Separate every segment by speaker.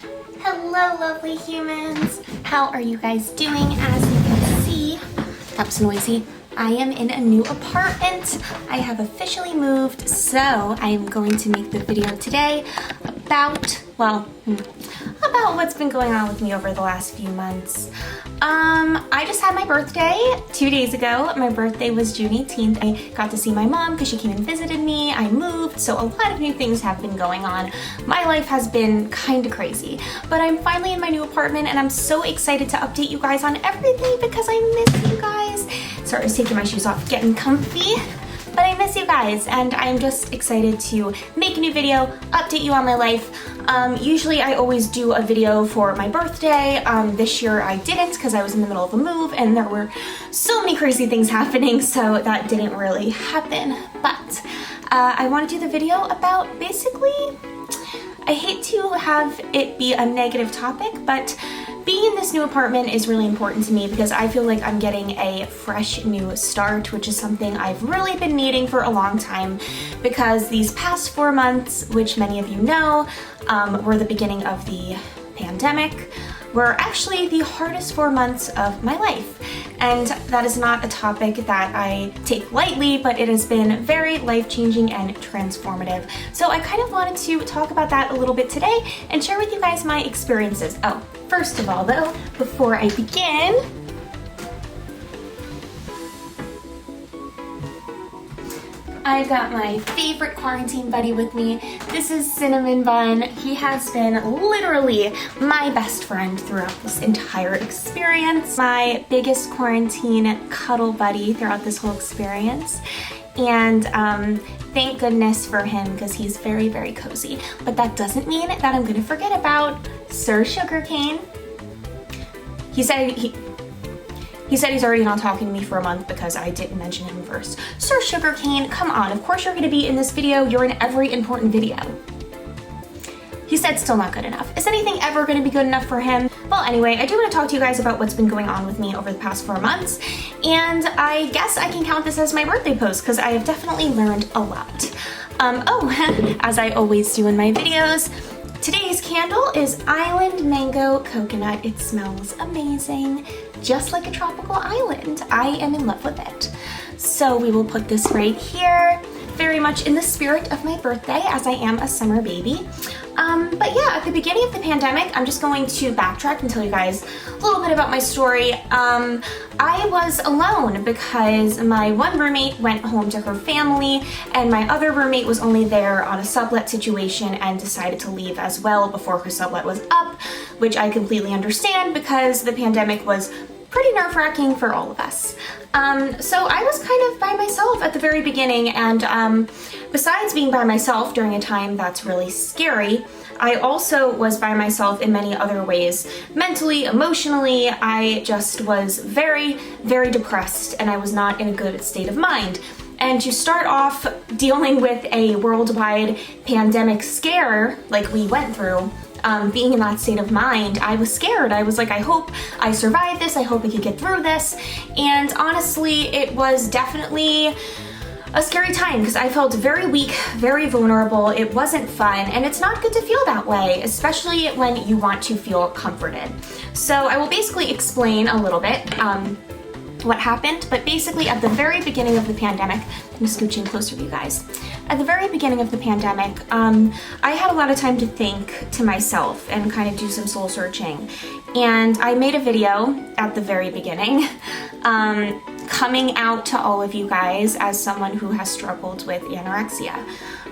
Speaker 1: Hello, lovely humans. How are you guys doing? As you can see, that's noisy. I am in a new apartment. I have officially moved, so I am going to make the video today about, about what's been going on with me over the last few months. I just had my birthday 2 days ago. My birthday was June 18th. I got to see my mom because she came and visited me. I moved, so a lot of new things have been going on. My life has been kind of crazy, but I'm finally in my new apartment and I'm so excited to update you guys on everything because I miss you guys. Sorry, I was taking my shoes off, getting comfy. But I miss you guys and I'm just excited to make a new video, update you on my life. Usually I always do a video for my birthday. This year I didn't because I was in the middle of a move and there were so many crazy things happening, so that didn't really happen. But I want to do the video about basically, I hate to have it be a negative topic, but being in this new apartment is really important to me because I feel like I'm getting a fresh new start, which is something I've really been needing for a long time because these past 4 months, which many of you know, were the beginning of the pandemic, were actually the hardest 4 months of my life. And that is not a topic that I take lightly, but it has been very life-changing and transformative. So I kind of wanted to talk about that a little bit today and share with you guys my experiences. Oh, first of all though, before I begin, I've got my favorite quarantine buddy with me. This is Cinnamon Bun. He has been literally my best friend throughout this entire experience. My biggest quarantine cuddle buddy throughout this whole experience. And thank goodness for him because he's very, very cozy. But that doesn't mean that I'm gonna forget about Sir Sugarcane. He said he's already not talking to me for a month because I didn't mention him first. Sir Sugarcane, come on, of course you're gonna be in this video. You're in every important video. He said still not good enough. Is anything ever gonna be good enough for him? Well, anyway, I do wanna talk to you guys about what's been going on with me over the past 4 months. And I guess I can count this as my birthday post because I have definitely learned a lot. As I always do in my videos, today's candle is Island Mango Coconut. It smells amazing, just like a tropical island. I am in love with it. So we will put this right here, very much in the spirit of my birthday as I am a summer baby. But yeah, at the beginning of the pandemic, I'm just going to backtrack and tell you guys a little bit about my story. I was alone because my one roommate went home to her family and my other roommate was only there on a sublet situation and decided to leave as well before her sublet was up, which I completely understand because the pandemic was pretty nerve-wracking for all of us. So I was kind of by myself at the very beginning, and besides being by myself during a time that's really scary, I also was by myself in many other ways. Mentally, emotionally, I just was very, very depressed and I was not in a good state of mind. And to start off dealing with a worldwide pandemic scare like we went through, being in that state of mind, I was scared. I was like, I hope I survive this. I hope I can get through this. And honestly, it was definitely a scary time because I felt very weak, very vulnerable. It wasn't fun, and it's not good to feel that way, especially when you want to feel comforted. So I will basically explain a little bit what happened, but basically at the very beginning of the pandemic, I'm scooching closer to you guys. At the very beginning of the pandemic, I had a lot of time to think to myself and kind of do some soul searching. And I made a video at the very beginning, coming out to all of you guys as someone who has struggled with anorexia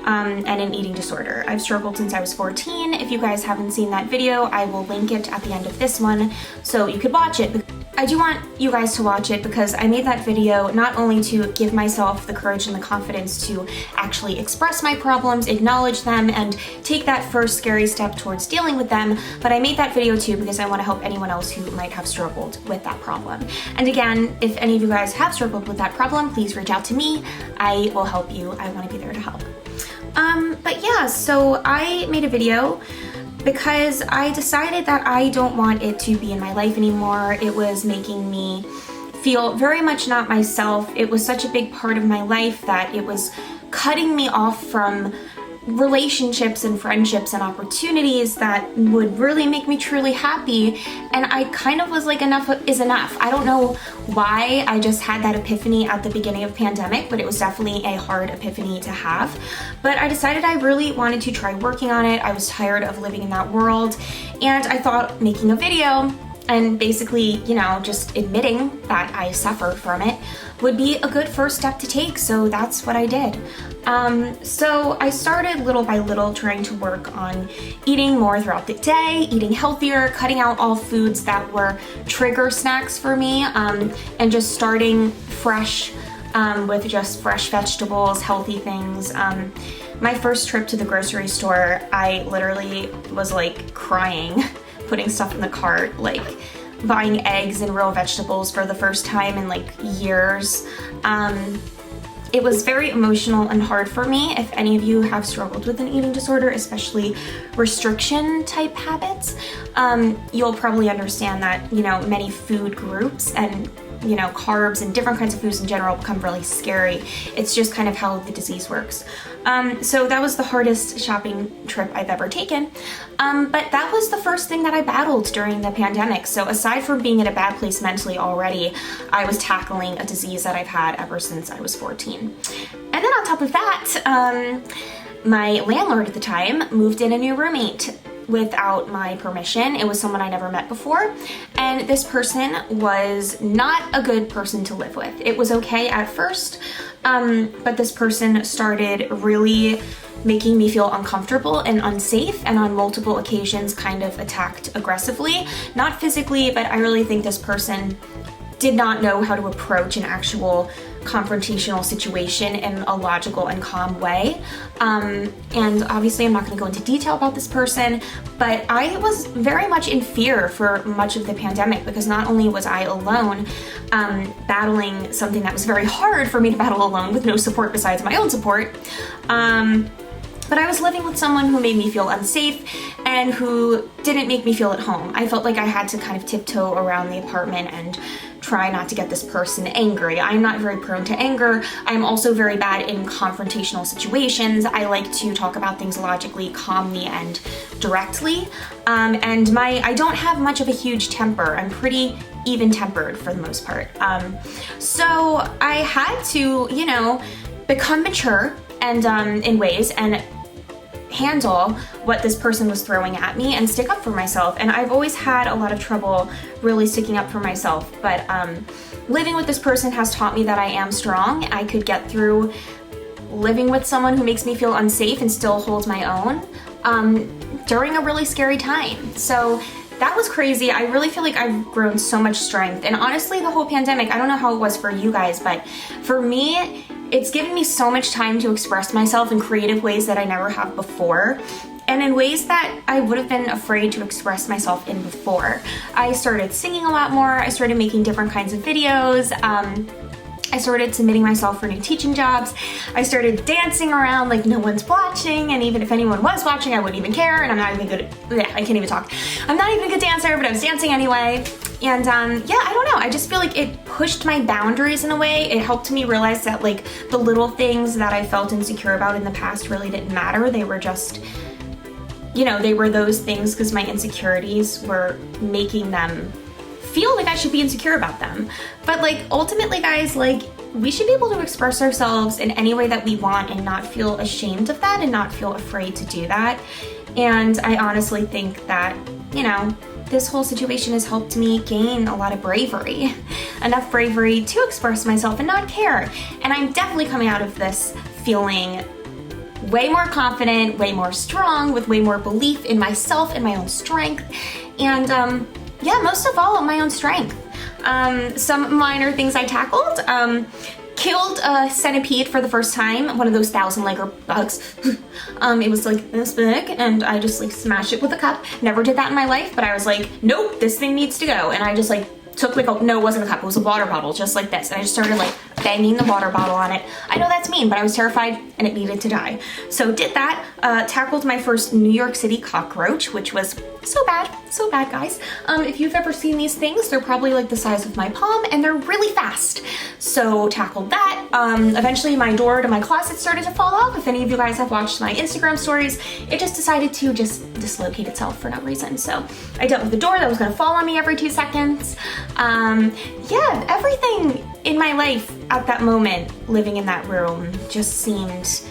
Speaker 1: and an eating disorder. I've struggled since I was 14. If you guys haven't seen that video, I will link it at the end of this one so you could watch it. I do want you guys to watch it because I made that video not only to give myself the courage and the confidence to actually express my problems, acknowledge them, and take that first scary step towards dealing with them, but I made that video too because I want to help anyone else who might have struggled with that problem. And again, if any of you guys have struggled with that problem, please reach out to me. I will help you. I want to be there to help. But yeah, so I made a video because I decided that I don't want it to be in my life anymore. It was making me feel very much not myself. It was such a big part of my life that it was cutting me off from relationships and friendships and opportunities that would really make me truly happy. And I kind of was like, enough is enough. I don't know why I just had that epiphany at the beginning of pandemic, but it was definitely a hard epiphany to have. But I decided I really wanted to try working on it. I was tired of living in that world, and I thought making a video and basically, you know, just admitting that I suffer from it would be a good first step to take. So that's what I did. So I started little by little trying to work on eating more throughout the day, eating healthier, cutting out all foods that were trigger snacks for me, and just starting fresh with just fresh vegetables, healthy things. My first trip to the grocery store, I literally was like crying, putting stuff in the cart, like buying eggs and real vegetables for the first time in like years. It was very emotional and hard for me. If any of you have struggled with an eating disorder, especially restriction type habits, you'll probably understand that, you know, many food groups and, you know, carbs and different kinds of foods in general become really scary. It's just kind of how the disease works. So that was the hardest shopping trip I've ever taken. But that was the first thing that I battled during the pandemic. So aside from being in a bad place mentally already, I was tackling a disease that I've had ever since I was 14. And then on top of that, my landlord at the time moved in a new roommate without my permission. It was someone I never met before, and this person was not a good person to live with. It was okay at first, but this person started really making me feel uncomfortable and unsafe, and on multiple occasions kind of attacked aggressively. Not physically, but I really think this person did not know how to approach an actual confrontational situation in a logical and calm way. And obviously I'm not going to go into detail about this person, but I was very much in fear for much of the pandemic, because not only was I alone, battling something that was very hard for me to battle alone with no support besides my own support, but I was living with someone who made me feel unsafe and who didn't make me feel at home. I felt like I had to kind of tiptoe around the apartment and try not to get this person angry. I'm not very prone to anger. I'm also very bad in confrontational situations. I like to talk about things logically, calmly, and directly. And I don't have much of a huge temper. I'm pretty even-tempered for the most part. So I had to, you know, become mature and in ways and handle what this person was throwing at me and stick up for myself. And I've always had a lot of trouble really sticking up for myself, but living with this person has taught me that I am strong. I could get through living with someone who makes me feel unsafe and still hold my own during a really scary time. So that was crazy. I really feel like I've grown so much strength. And honestly, the whole pandemic, I don't know how it was for you guys, but for me, it's given me so much time to express myself in creative ways that I never have before, and in ways that I would have been afraid to express myself in before. I started singing a lot more. I started making different kinds of videos. I started submitting myself for new teaching jobs. I started dancing around like no one's watching, and even if anyone was watching, I wouldn't even care, and I'm not even good at, I can't even talk. I'm not even a good dancer, but I was dancing anyway. And yeah, I don't know, I just feel like it pushed my boundaries in a way. It helped me realize that like the little things that I felt insecure about in the past really didn't matter. They were just, you know, they were those things because my insecurities were making them feel like I should be insecure about them. But like ultimately, guys, like we should be able to express ourselves in any way that we want and not feel ashamed of that and not feel afraid to do that. And I honestly think that, you know, this whole situation has helped me gain a lot of bravery, enough bravery to express myself and not care. And I'm definitely coming out of this feeling way more confident, way more strong, with way more belief in myself and my own strength. And yeah, most of all, my own strength. Some minor things I tackled. Killed a centipede for the first time, one of those 1,000-legger bugs. It was like this big, and I just like smashed it with a cup. Never did that in my life, but I was like, nope, this thing needs to go. And I just like took like no, it wasn't a cup, it was a water bottle, just like this. And I just started like banging the water bottle on it. I know that's mean, but I was terrified and it needed to die. So did that, tackled my first New York City cockroach, which was so bad, guys. If you've ever seen these things, they're probably like the size of my palm and they're really fast. So tackled that. Eventually my door to my closet started to fall off. If any of you guys have watched my Instagram stories, it just decided to just dislocate itself for no reason. So I dealt with the door that was gonna fall on me every 2 seconds. Yeah, everything in my life at that moment, living in that room, just seemed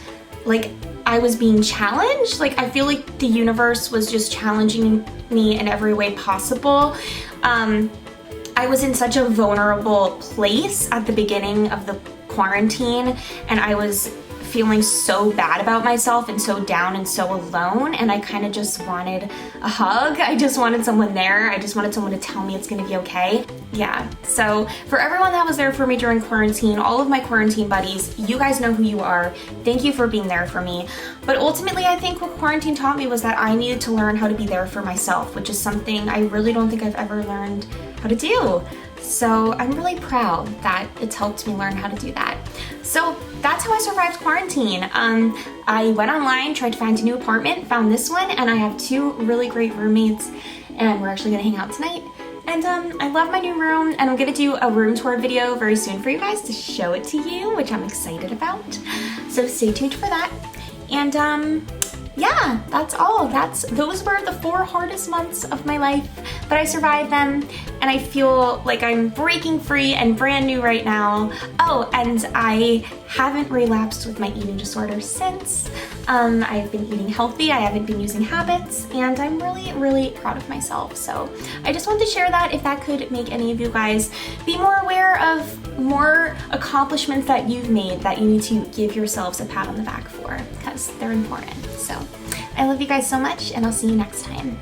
Speaker 1: like I was being challenged. Like, I feel like the universe was just challenging me in every way possible. I was in such a vulnerable place at the beginning of the quarantine, and I was feeling so bad about myself and so down and so alone, and I kind of just wanted a hug. I just wanted someone there. I just wanted someone to tell me it's gonna be okay. Yeah, so for everyone that was there for me during quarantine, all of my quarantine buddies, you guys know who you are. Thank you for being there for me. But ultimately, I think what quarantine taught me was that I needed to learn how to be there for myself, which is something I really don't think I've ever learned how to do. So I'm really proud that it's helped me learn how to do that. So that's how I survived quarantine. I went online, tried to find a new apartment, found this one, and I have 2 really great roommates, and we're actually gonna hang out tonight. And I love my new room, and I'm gonna do a room tour video very soon for you guys to show it to you, which I'm excited about. So stay tuned for that. And yeah, that's all. Those were the 4 hardest months of my life, but I survived them, and I feel like I'm breaking free and brand new right now. Oh, and I haven't relapsed with my eating disorder since. I've been eating healthy, I haven't been using habits, and I'm really, really proud of myself. So I just wanted to share that if that could make any of you guys be more aware of more accomplishments that you've made that you need to give yourselves a pat on the back for, because they're important. So I love you guys so much, and I'll see you next time.